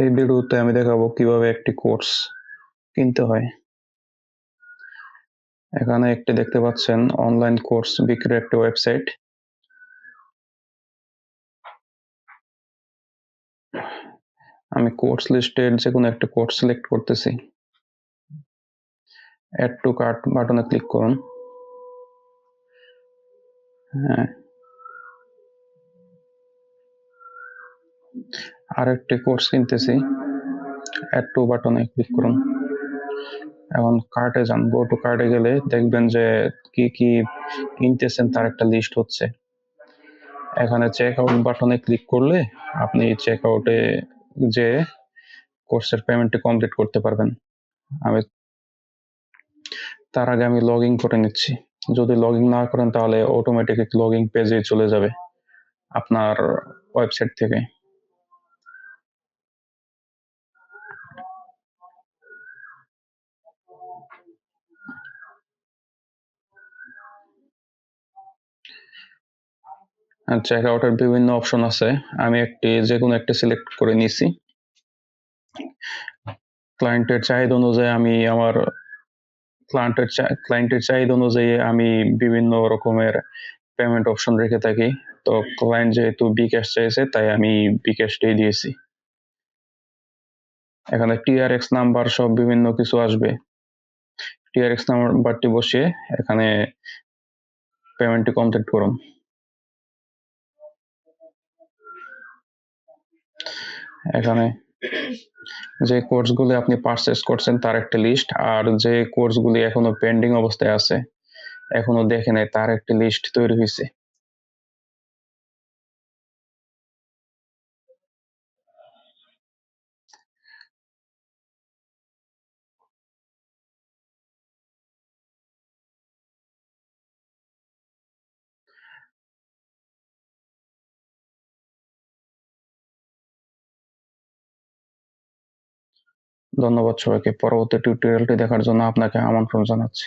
এই ভিডিওতে আমি দেখাবো কিভাবে একটি কোর্স কিনতে হয়। এখানে একটি দেখতে পাচ্ছেন অনলাইন কোর্স বিক্রির একটি ওয়েবসাইট। আমি কোর্স লিস্টের যে কোনো একটা কোর্স সিলেক্ট করতেছি। অ্যাড টু কার্ট বাটনে ক্লিক করুন। হ্যাঁ, আরেকটি কোর্স কিনতেছি, অ্যাড টু বাটনে ক্লিক করুন। এখন কার্টে যান, গো টু কার্টে গেলে দেখবেন যে কি কি কিনতেছেন তার একটা লিস্ট হচ্ছে। এখানে চেক আউট বাটনে ক্লিক করলে আপনি চেক আউটে যে কোর্সের পেমেন্টটি কমপ্লিট করতে পারবেন। তার আগে আমি লগ ইন করে নিচ্ছি। যদি লগ ইন না করেন তাহলে অটোমেটিক লগ ইন পেজে চলে যাবে আপনার ওয়েবসাইট থেকে। চেক আউটের বিভিন্ন অপশন আছে, আমি যে কোনো একটি সিলেক্ট করে নিছি। ক্লায়েন্টের চাহিদা অনুযায়ী আমি আমার ক্লায়েন্টের চাহিদা অনুযায়ী আমি বিভিন্ন রকমের পেমেন্ট অপশন রেখে থাকি। তো ক্লায়েন্ট যেহেতু বিকাশ চাইছে তাই আমি বিকাশটাই দিয়েছি। এখানে টিআরএক্স নাম্বার সব বিভিন্ন কিছু আসবে। টিআরএক্স নাম্বারটি বসিয়ে এখানে পেমেন্টটি কমপ্লিট করুন। এখানে যে কোর্সগুলি আপনি পারচেস করছেন তার একটা লিস্ট, আর যে কোর্সগুলি এখনো পেন্ডিং অবস্থায় আছে, এখনো দেখে নাই, তার একটা লিস্ট তৈরি হয়েছে। ধন্যবাদ সবাইকে। পরবর্তী টিউটোরিয়ালটি দেখার জন্য আপনাকে আমন্ত্রণ জানাচ্ছি।